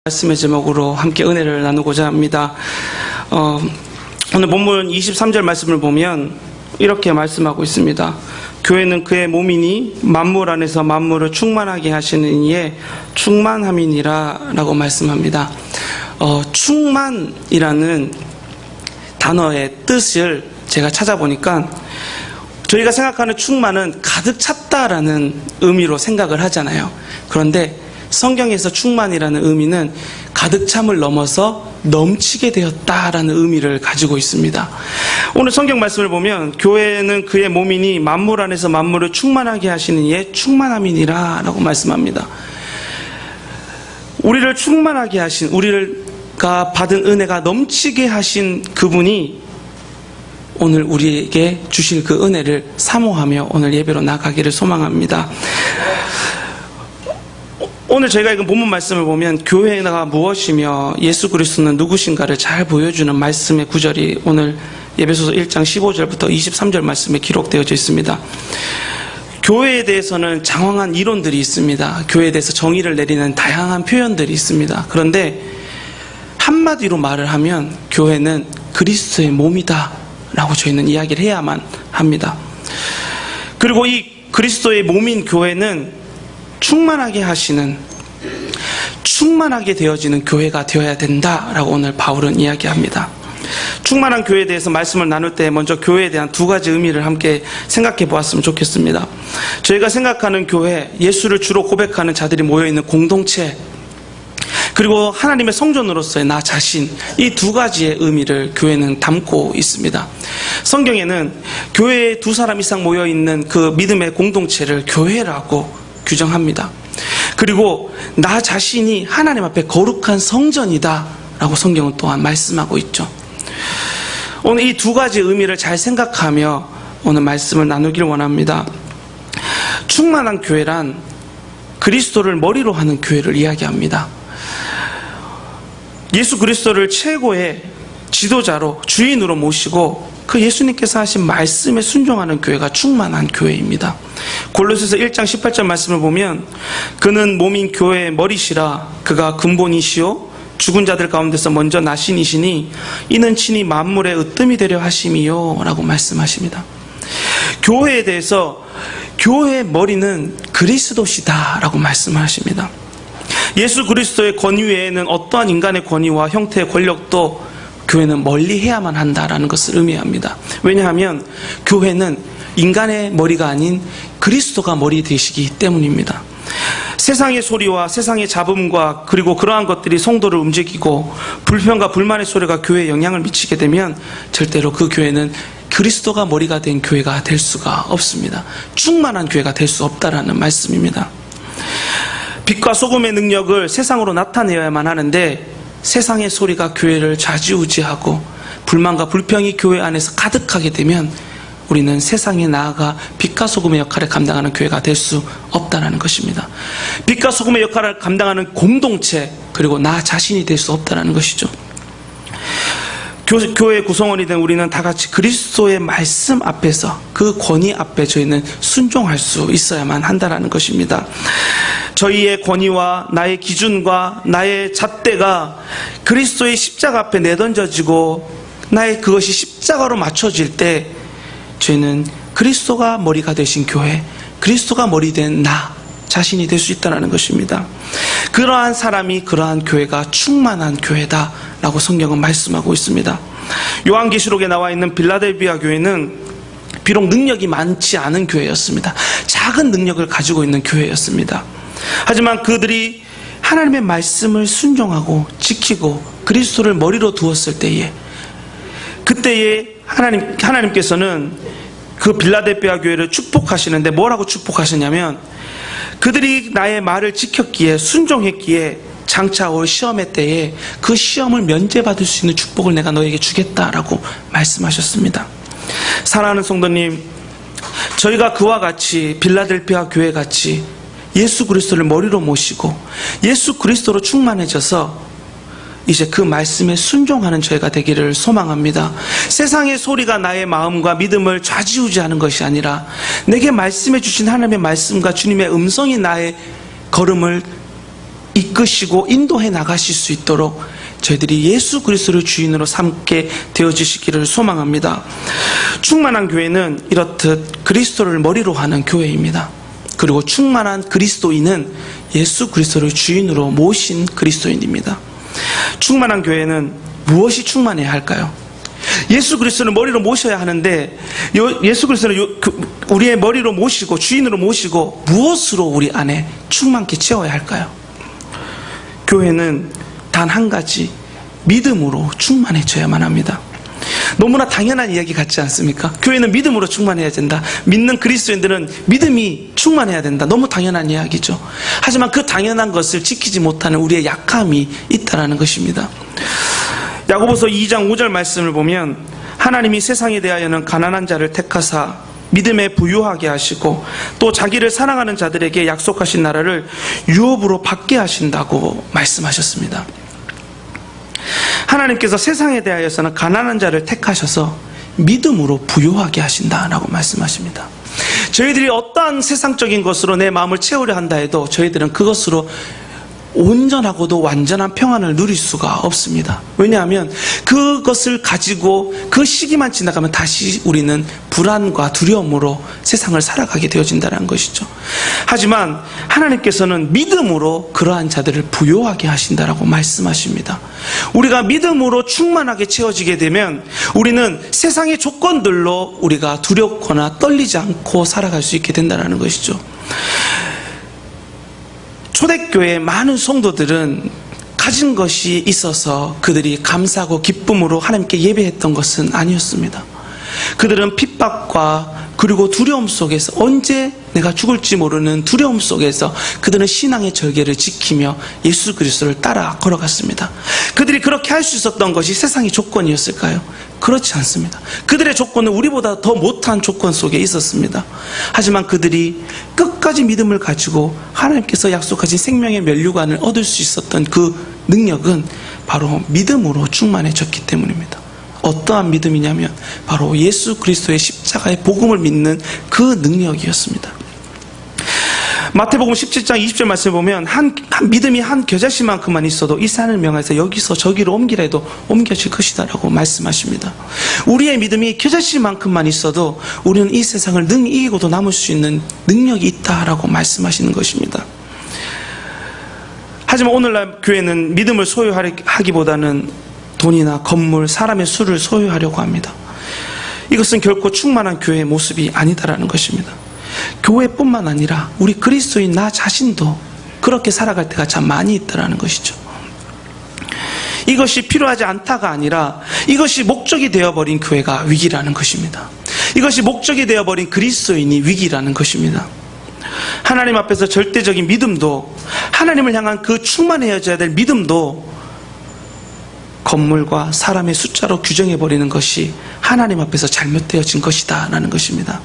말씀의 제목으로 함께 은혜를 나누고자 합니다. 오늘 본문 23절 말씀을 보면 이렇게 말씀하고 있습니다. 교회는 그의 몸이니 만물 안에서 만물을 충만하게 하시는 이의 충만함이니라 라고 말씀합니다. 충만이라는 단어의 뜻을 제가 찾아보니까 저희가 생각하는 충만은 가득 찼다라는 의미로 생각을 하잖아요. 그런데 성경에서 충만이라는 의미는 가득 참을 넘어서 넘치게 되었다라는 의미를 가지고 있습니다. 오늘 성경 말씀을 보면 교회는 그의 몸이니 만물 안에서 만물을 충만하게 하시는 이의 충만함이니라 라고 말씀합니다. 우리를 충만하게 하신, 우리가 받은 은혜가 넘치게 하신 그분이 오늘 우리에게 주실 그 은혜를 사모하며 오늘 예배로 나가기를 소망합니다. 오늘 저희가 읽은 본문 말씀을 보면 교회가 무엇이며 예수 그리스도는 누구신가를 잘 보여주는 말씀의 구절이 오늘 에베소서 1장 15절부터 23절 말씀에 기록되어져 있습니다. 교회에 대해서는 장황한 이론들이 있습니다. 교회에 대해서 정의를 내리는 다양한 표현들이 있습니다. 그런데 한마디로 말을 하면 교회는 그리스도의 몸이다 라고 저희는 이야기를 해야만 합니다. 그리고 이 그리스도의 몸인 교회는 충만하게 하시는, 충만하게 되어지는 교회가 되어야 된다라고 오늘 바울은 이야기합니다. 충만한 교회에 대해서 말씀을 나눌 때 먼저 교회에 대한 두 가지 의미를 함께 생각해 보았으면 좋겠습니다. 저희가 생각하는 교회, 예수를 주로 고백하는 자들이 모여있는 공동체, 그리고 하나님의 성전으로서의 나 자신, 이 두 가지의 의미를 교회는 담고 있습니다. 성경에는 교회에 두 사람 이상 모여있는 그 믿음의 공동체를 교회라고 규정합니다. 그리고 나 자신이 하나님 앞에 거룩한 성전이다 라고 성경은 또한 말씀하고 있죠. 오늘 이 두 가지 의미를 잘 생각하며 오늘 말씀을 나누길 원합니다. 충만한 교회란 그리스도를 머리로 하는 교회를 이야기합니다. 예수 그리스도를 최고의 지도자로, 주인으로 모시고 그 예수님께서 하신 말씀에 순종하는 교회가 충만한 교회입니다. 골로새서 1장 18절 말씀을 보면 그는 몸인 교회의 머리시라. 그가 근본이시오 죽은 자들 가운데서 먼저 나신 이시니 이는 친히 만물의 으뜸이 되려 하심이요 라고 말씀하십니다. 교회에 대해서 교회의 머리는 그리스도시다 라고 말씀하십니다. 예수 그리스도의 권위 외에는 어떠한 인간의 권위와 형태의 권력도 교회는 멀리해야만 한다라는 것을 의미합니다. 왜냐하면 교회는 인간의 머리가 아닌 그리스도가 머리 되시기 때문입니다. 세상의 소리와 세상의 잡음과 그리고 그러한 것들이 성도를 움직이고 불평과 불만의 소리가 교회에 영향을 미치게 되면 절대로 그 교회는 그리스도가 머리가 된 교회가 될 수가 없습니다. 충만한 교회가 될 수 없다라는 말씀입니다. 빛과 소금의 능력을 세상으로 나타내야만 하는데 세상의 소리가 교회를 좌지우지하고 불만과 불평이 교회 안에서 가득하게 되면 우리는 세상에 나아가 빛과 소금의 역할을 감당하는 교회가 될 수 없다는 것입니다. 빛과 소금의 역할을 감당하는 공동체, 그리고 나 자신이 될 수 없다는 것이죠. 교회의 구성원이 된 우리는 다 같이 그리스도의 말씀 앞에서, 그 권위 앞에 저희는 순종할 수 있어야만 한다는 것입니다. 저희의 권위와 나의 기준과 나의 잣대가 그리스도의 십자가 앞에 내던져지고 나의 그것이 십자가로 맞춰질 때 저희는 그리스도가 머리가 되신 교회, 그리스도가 머리 된 나 자신이 될 수 있다는 것입니다. 그러한 사람이, 그러한 교회가 충만한 교회다 라고 성경은 말씀하고 있습니다. 요한계시록에 나와 있는 빌라델비아 교회는 비록 능력이 많지 않은 교회였습니다. 작은 능력을 가지고 있는 교회였습니다. 하지만 그들이 하나님의 말씀을 순종하고 지키고 그리스도를 머리로 두었을 때에, 그때에 하나님께서는 그 빌라델비아 교회를 축복하시는데 뭐라고 축복하시냐면 그들이 나의 말을 지켰기에, 순종했기에 장차 올 시험의 때에 그 시험을 면제받을 수 있는 축복을 내가 너에게 주겠다라고 말씀하셨습니다. 사랑하는 성도님, 저희가 그와 같이 빌라델비아 교회 같이 예수 그리스도를 머리로 모시고 예수 그리스도로 충만해져서 이제 그 말씀에 순종하는 저희가 되기를 소망합니다. 세상의 소리가 나의 마음과 믿음을 좌지우지하는 것이 아니라 내게 말씀해 주신 하나님의 말씀과 주님의 음성이 나의 걸음을 이끄시고 인도해 나가실 수 있도록 저희들이 예수 그리스도를 주인으로 삼게 되어지시기를 소망합니다. 충만한 교회는 이렇듯 그리스도를 머리로 하는 교회입니다. 그리고 충만한 그리스도인은 예수 그리스도를 주인으로 모신 그리스도인입니다. 충만한 교회는 무엇이 충만해야 할까요? 예수 그리스도를 머리로 모셔야 하는데 예수 그리스도를 우리의 머리로 모시고 주인으로 모시고 무엇으로 우리 안에 충만케 채워야 할까요? 교회는 단 한 가지, 믿음으로 충만해져야만 합니다. 너무나 당연한 이야기 같지 않습니까? 교회는 믿음으로 충만해야 된다. 믿는 그리스도인들은 믿음이 충만해야 된다. 너무 당연한 이야기죠. 하지만 그 당연한 것을 지키지 못하는 우리의 약함이 있다는 것입니다. 야고보서 2장 5절 말씀을 보면 하나님이 세상에 대하여는 가난한 자를 택하사 믿음에 부유하게 하시고 또 자기를 사랑하는 자들에게 약속하신 나라를 유업으로 받게 하신다고 말씀하셨습니다. 하나님께서 세상에 대하여서는 가난한 자를 택하셔서 믿음으로 부유하게 하신다라고 말씀하십니다. 저희들이 어떠한 세상적인 것으로 내 마음을 채우려 한다 해도 저희들은 그것으로 온전하고도 완전한 평안을 누릴 수가 없습니다. 왜냐하면 그것을 가지고 그 시기만 지나가면 다시 우리는 불안과 두려움으로 세상을 살아가게 되어진다는 것이죠. 하지만 하나님께서는 믿음으로 그러한 자들을 부요하게 하신다라고 말씀하십니다. 우리가 믿음으로 충만하게 채워지게 되면 우리는 세상의 조건들로 우리가 두렵거나 떨리지 않고 살아갈 수 있게 된다는 것이죠. 초대교회의 많은 성도들은 가진 것이 있어서 그들이 감사하고 기쁨으로 하나님께 예배했던 것은 아니었습니다. 그들은 핍박과 그리고 두려움 속에서 언제 내가 죽을지 모르는 두려움 속에서 그들은 신앙의 절개를 지키며 예수 그리스도를 따라 걸어갔습니다. 그들이 그렇게 할 수 있었던 것이 세상의 조건이었을까요? 그렇지 않습니다. 그들의 조건은 우리보다 더 못한 조건 속에 있었습니다. 하지만 그들이 끝까지 믿음을 가지고 하나님께서 약속하신 생명의 면류관을 얻을 수 있었던 그 능력은 바로 믿음으로 충만해졌기 때문입니다. 어떠한 믿음이냐면 바로 예수 그리스도의 십자가의 복음을 믿는 그 능력이었습니다. 마태복음 17장 20절 말씀을 보면 믿음이 한 겨자씨만큼만 있어도 이 산을 명하여서 여기서 저기로 옮기라 해도 옮겨질 것이다 라고 말씀하십니다. 우리의 믿음이 겨자씨만큼만 있어도 우리는 이 세상을 능히 이기고도 남을 수 있는 능력이 있다라고 말씀하시는 것입니다. 하지만 오늘날 교회는 믿음을 소유하기보다는 돈이나 건물, 사람의 수를 소유하려고 합니다. 이것은 결코 충만한 교회의 모습이 아니다라는 것입니다. 교회뿐만 아니라 우리 그리스도인 나 자신도 그렇게 살아갈 때가 참 많이 있다라는 것이죠. 이것이 필요하지 않다가 아니라 이것이 목적이 되어버린 교회가 위기라는 것입니다. 이것이 목적이 되어버린 그리스도인이 위기라는 것입니다. 하나님 앞에서 절대적인 믿음도, 하나님을 향한 그 충만해져야 될 믿음도 건물과 사람의 숫자로 규정해버리는 것이 하나님 앞에서 잘못되어진 것이다 라는 것입니다.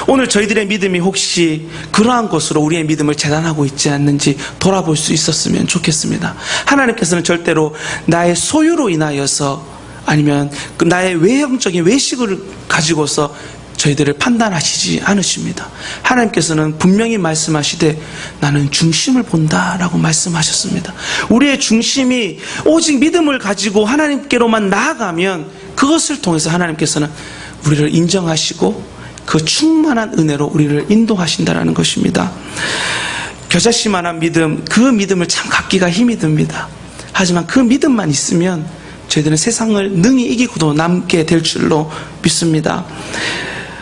오늘 저희들의 믿음이 혹시 그러한 것으로 우리의 믿음을 재단하고 있지 않는지 돌아볼 수 있었으면 좋겠습니다. 하나님께서는 절대로 나의 소유로 인하여서 아니면 나의 외형적인 외식을 가지고서 저희들을 판단하시지 않으십니다. 하나님께서는 분명히 말씀하시되 나는 중심을 본다라고 말씀하셨습니다. 우리의 중심이 오직 믿음을 가지고 하나님께로만 나아가면 그것을 통해서 하나님께서는 우리를 인정하시고 그 충만한 은혜로 우리를 인도하신다라는 것입니다. 겨자씨만한 믿음, 그 믿음을 참 갖기가 힘이 듭니다. 하지만 그 믿음만 있으면 저희들은 세상을 능히 이기고도 남게 될 줄로 믿습니다.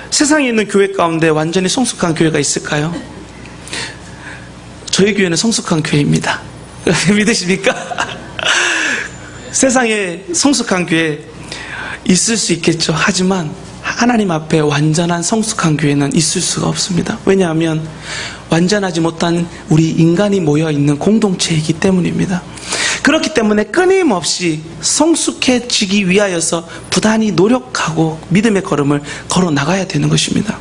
세상에 있는 교회 가운데 완전히 성숙한 교회가 있을까요? 저희 교회는 성숙한 교회입니다. 믿으십니까? 세상에 성숙한 교회 있을 수 있겠죠. 하지만 하나님 앞에 완전한 성숙한 교회는 있을 수가 없습니다. 왜냐하면 완전하지 못한 우리 인간이 모여있는 공동체이기 때문입니다. 그렇기 때문에 끊임없이 성숙해지기 위하여서 부단히 노력하고 믿음의 걸음을 걸어 나가야 되는 것입니다.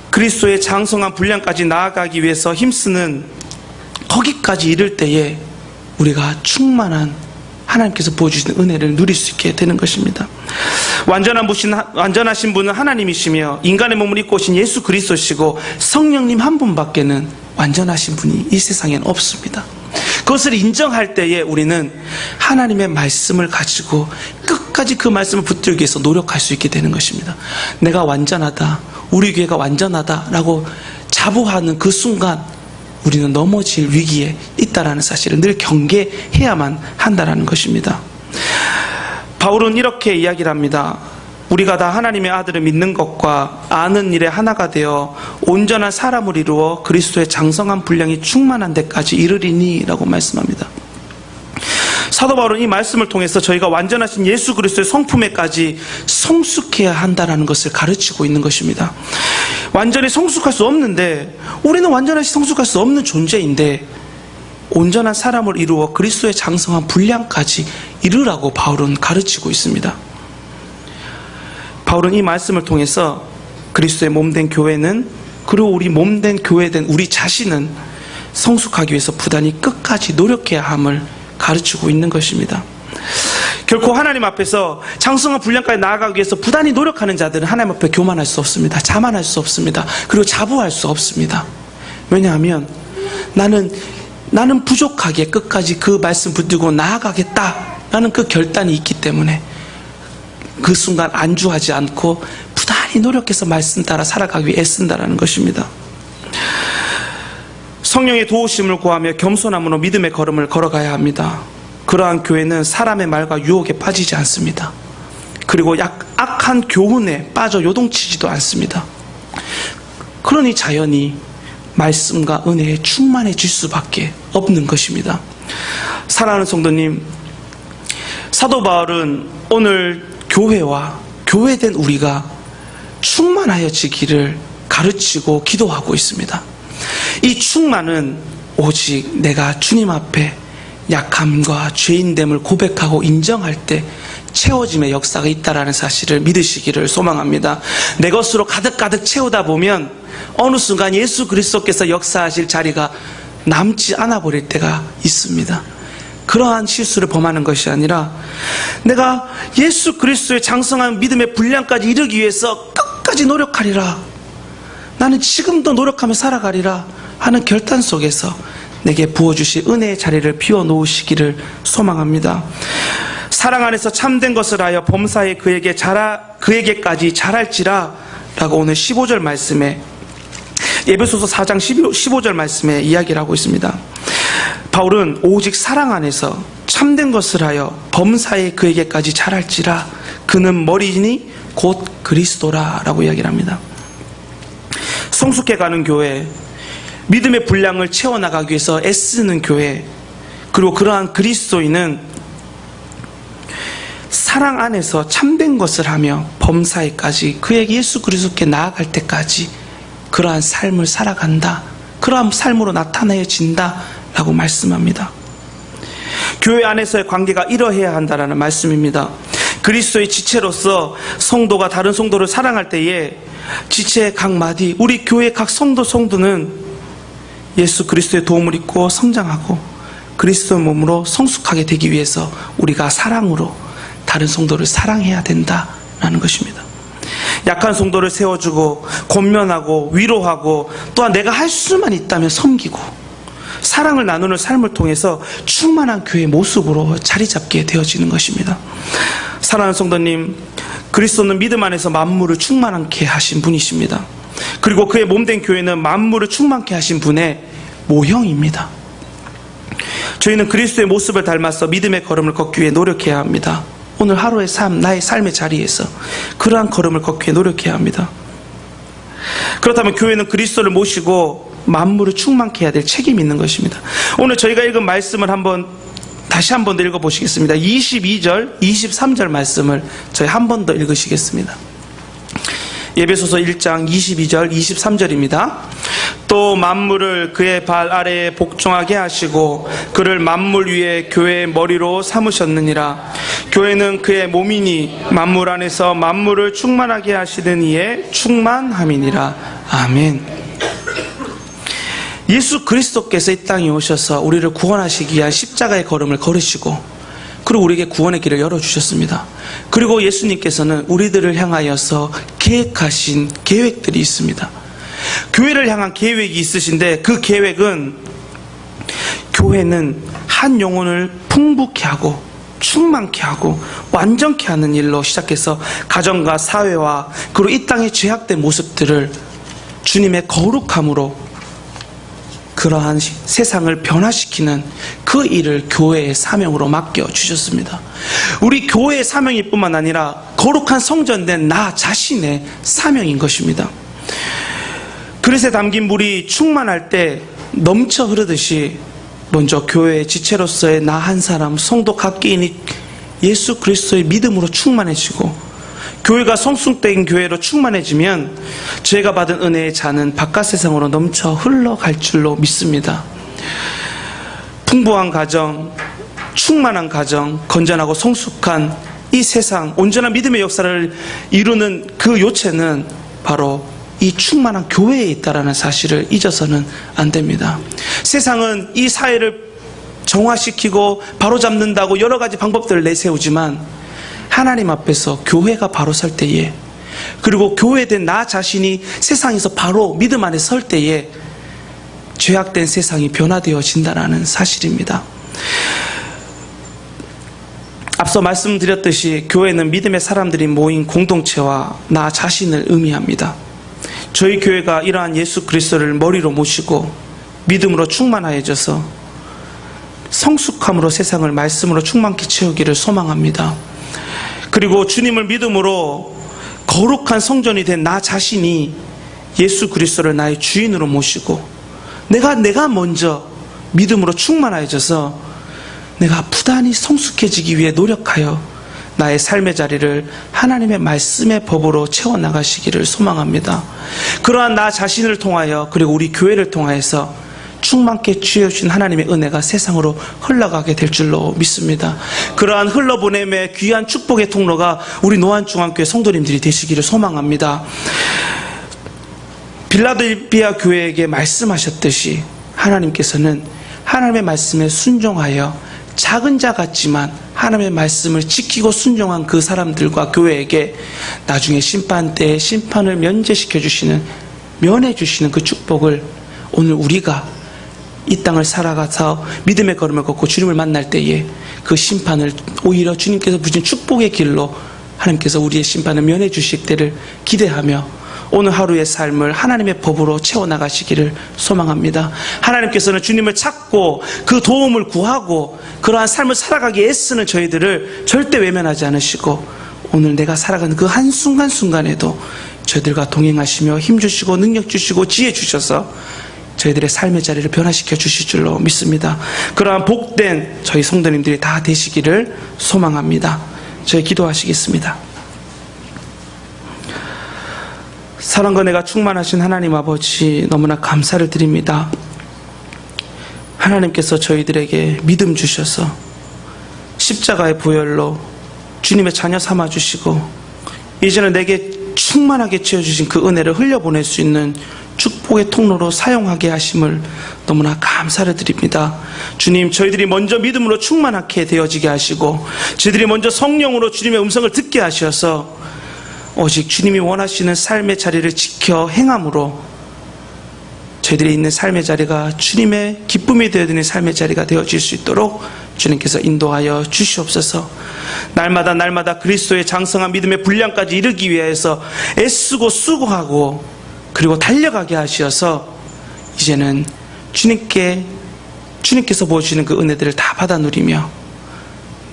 그리스도의 장성한 분량까지 나아가기 위해서 힘쓰는 거기까지 이를 때에 우리가 충만한 하나님께서 부어주시는 은혜를 누릴 수 있게 되는 것입니다. 완전하신 분은 하나님이시며 인간의 몸을 입고 오신 예수 그리스도시고 성령님 한 분밖에는 완전하신 분이 이 세상에는 없습니다. 그것을 인정할 때에 우리는 하나님의 말씀을 가지고 끝까지 그 말씀을 붙들기 위해서 노력할 수 있게 되는 것입니다. 내가 완전하다, 우리 교회가 완전하다라고 자부하는 그 순간 우리는 넘어질 위기에 있다라는 사실을 늘 경계해야만 한다라는 것입니다. 바울은 이렇게 이야기를 합니다. 우리가 다 하나님의 아들을 믿는 것과 아는 일에 하나가 되어 온전한 사람을 이루어 그리스도의 장성한 분량이 충만한 데까지 이르리니 라고 말씀합니다. 사도 바울은 이 말씀을 통해서 저희가 완전하신 예수 그리스도의 성품에까지 성숙해야 한다는 것을 가르치고 있는 것입니다. 완전히 성숙할 수 없는데, 우리는 완전하게 성숙할 수 없는 존재인데 온전한 사람을 이루어 그리스도의 장성한 분량까지 이르라고 바울은 가르치고 있습니다. 바울은 이 말씀을 통해서 그리스도의 몸된 교회는, 그리고 우리 몸된 교회된 우리 자신은 성숙하기 위해서 부단히 끝까지 노력해야 함을 가르치고 있는 것입니다. 결코 하나님 앞에서 장성한 분량까지 나아가기 위해서 부단히 노력하는 자들은 하나님 앞에 교만할 수 없습니다. 자만할 수 없습니다. 그리고 자부할 수 없습니다. 왜냐하면 나는 부족하게 끝까지 그 말씀 붙들고 나아가겠다라는 그 결단이 있기 때문에 그 순간 안주하지 않고 부단히 노력해서 말씀 따라 살아가기 위해 애쓴다라는 것입니다. 성령의 도우심을 구하며 겸손함으로 믿음의 걸음을 걸어가야 합니다. 그러한 교회는 사람의 말과 유혹에 빠지지 않습니다. 그리고 악한 교훈에 빠져 요동치지도 않습니다. 그러니 자연히 말씀과 은혜에 충만해질 수밖에 없는 것입니다. 사랑하는 성도님, 사도 바울은 오늘 교회와 교회된 우리가 충만하여지기를 가르치고 기도하고 있습니다. 이 충만은 오직 내가 주님 앞에 약함과 죄인됨을 고백하고 인정할 때 채워짐의 역사가 있다는 사실을 믿으시기를 소망합니다. 내 것으로 가득가득 채우다 보면 어느 순간 예수 그리스도께서 역사하실 자리가 남지 않아 버릴 때가 있습니다. 그러한 실수를 범하는 것이 아니라 내가 예수 그리스도의 장성한 믿음의 분량까지 이르기 위해서 끝까지 노력하리라, 나는 지금도 노력하며 살아가리라 하는 결단 속에서 내게 부어주실 은혜의 자리를 비워놓으시기를 소망합니다. 사랑 안에서 참된 것을 하여 범사에 그에게까지 자랄지라 라고 오늘 15절 말씀에, 에베소서 4장 15절 말씀에 이야기를 하고 있습니다. 바울은 오직 사랑 안에서 참된 것을 하여 범사에 그에게까지 자랄지라, 그는 머리니 곧 그리스도라 라고 이야기를 합니다. 성숙해가는 교회, 믿음의 분량을 채워나가기 위해서 애쓰는 교회, 그리고 그러한 그리스도인은 사랑 안에서 참된 것을 하며 범사에까지 그에게 예수 그리스도께 나아갈 때까지 그러한 삶을 살아간다, 그러한 삶으로 나타내어진다 라고 말씀합니다. 교회 안에서의 관계가 이러해야 한다라는 말씀입니다. 그리스도의 지체로서 성도가 다른 성도를 사랑할 때에 지체의 각 마디, 우리 교회 각 성도는 예수 그리스도의 도움을 입고 성장하고 그리스도의 몸으로 성숙하게 되기 위해서 우리가 사랑으로 다른 성도를 사랑해야 된다라는 것입니다. 약한 성도를 세워주고 권면하고 위로하고, 또한 내가 할 수만 있다면 섬기고 사랑을 나누는 삶을 통해서 충만한 교회의 모습으로 자리 잡게 되어지는 것입니다. 사랑하는 성도님, 그리스도는 믿음 안에서 만물을 충만하게 하신 분이십니다. 그리고 그의 몸된 교회는 만물을 충만케 하신 분의 모형입니다. 저희는 그리스도의 모습을 닮아서 믿음의 걸음을 걷기 위해 노력해야 합니다. 오늘 하루의 삶, 나의 삶의 자리에서 그러한 걸음을 걷기 위해 노력해야 합니다. 그렇다면 교회는 그리스도를 모시고 만물을 충만케 해야 될 책임이 있는 것입니다. 오늘 저희가 읽은 말씀을 다시 한 번 더 읽어보시겠습니다. 22절, 23절 말씀을 저희 한 번 더 읽으시겠습니다. 에베소서 1장 22절, 23절입니다. 또 만물을 그의 발 아래에 복종하게 하시고 그를 만물 위에 교회의 머리로 삼으셨느니라. 교회는 그의 몸이니 만물 안에서 만물을 충만하게 하시는 이의 충만함이니라. 아멘. 예수 그리스도께서 이 땅에 오셔서 우리를 구원하시기 위한 십자가의 걸음을 걸으시고, 그리고 우리에게 구원의 길을 열어주셨습니다. 그리고 예수님께서는 우리들을 향하여서 계획하신 계획들이 있습니다. 교회를 향한 계획이 있으신데 그 계획은 교회는 한 영혼을 풍부케 하고 충만케 하고 완전케 하는 일로 시작해서 가정과 사회와 그리고 이 땅의 죄악된 모습들을 주님의 거룩함으로 그러한 세상을 변화시키는 그 일을 교회의 사명으로 맡겨주셨습니다. 우리 교회의 사명일 뿐만 아니라 거룩한 성전된 나 자신의 사명인 것입니다. 그릇에 담긴 물이 충만할 때 넘쳐 흐르듯이 먼저 교회의 지체로서의 나 한 사람, 성도 각개인이 예수 그리스도의 믿음으로 충만해지고 교회가 성숙된 교회로 충만해지면 제가 받은 은혜의 잔은 바깥 세상으로 넘쳐 흘러갈 줄로 믿습니다. 풍부한 가정, 충만한 가정, 건전하고 성숙한 이 세상, 온전한 믿음의 역사를 이루는 그 요체는 바로 이 충만한 교회에 있다는 사실을 잊어서는 안 됩니다. 세상은 이 사회를 정화시키고 바로잡는다고 여러 가지 방법들을 내세우지만 하나님 앞에서 교회가 바로 설 때에, 그리고 교회된 나 자신이 세상에서 바로 믿음 안에 설 때에 죄악된 세상이 변화되어진다는 사실입니다. 앞서 말씀드렸듯이 교회는 믿음의 사람들이 모인 공동체와 나 자신을 의미합니다. 저희 교회가 이러한 예수 그리스도를 머리로 모시고 믿음으로 충만하여져서 성숙함으로 세상을 말씀으로 충만케 채우기를 소망합니다. 그리고 주님을 믿음으로 거룩한 성전이 된 나 자신이 예수 그리스도를 나의 주인으로 모시고 내가 먼저 믿음으로 충만해져서 내가 부단히 성숙해지기 위해 노력하여 나의 삶의 자리를 하나님의 말씀의 법으로 채워나가시기를 소망합니다. 그러한 나 자신을 통하여 그리고 우리 교회를 통하여서 충만케 주셔주신 하나님의 은혜가 세상으로 흘러가게 될 줄로 믿습니다. 그러한 흘러보냄의 귀한 축복의 통로가 우리 노안중앙교회 성도님들이 되시기를 소망합니다. 빌라델피아 교회에게 말씀하셨듯이 하나님께서는 하나님의 말씀에 순종하여 작은 자 같지만 하나님의 말씀을 지키고 순종한 그 사람들과 교회에게 나중에 심판 때에 심판을 면제시켜 주시는, 면해 주시는 그 축복을 오늘 우리가 이 땅을 살아가서 믿음의 걸음을 걷고 주님을 만날 때에 그 심판을 오히려 주님께서 부신 축복의 길로 하나님께서 우리의 심판을 면해 주실 때를 기대하며 오늘 하루의 삶을 하나님의 법으로 채워나가시기를 소망합니다. 하나님께서는 주님을 찾고 그 도움을 구하고 그러한 삶을 살아가기에 애쓰는 저희들을 절대 외면하지 않으시고 오늘 내가 살아가는 그 한순간순간에도 저희들과 동행하시며 힘주시고 능력 주시고 지혜 주셔서 저희들의 삶의 자리를 변화시켜 주실 줄로 믿습니다. 그러한 복된 저희 성도님들이 다 되시기를 소망합니다. 저희 기도하시겠습니다. 사랑과 은혜가 충만하신 하나님 아버지, 너무나 감사를 드립니다. 하나님께서 저희들에게 믿음 주셔서 십자가의 보혈로 주님의 자녀 삼아 주시고 이제는 내게 충만하게 채워주신 그 은혜를 흘려보낼 수 있는 축복의 통로로 사용하게 하심을 너무나 감사를 드립니다. 주님, 저희들이 먼저 믿음으로 충만하게 되어지게 하시고 저희들이 먼저 성령으로 주님의 음성을 듣게 하셔서 오직 주님이 원하시는 삶의 자리를 지켜 행함으로 저희들이 있는 삶의 자리가 주님의 기쁨이 되어드리는 삶의 자리가 되어질 수 있도록 주님께서 인도하여 주시옵소서. 날마다 그리스도의 장성한 믿음의 분량까지 이르기 위해서 애쓰고 수고하고 그리고 달려가게 하셔서 이제는 주님께서 보여주시는 그 은혜들을 다 받아 누리며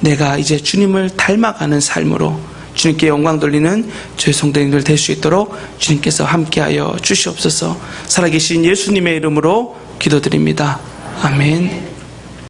내가 이제 주님을 닮아가는 삶으로 주님께 영광 돌리는 저희 성도님들 될 수 있도록 주님께서 함께하여 주시옵소서. 살아계신 예수님의 이름으로 기도드립니다. 아멘.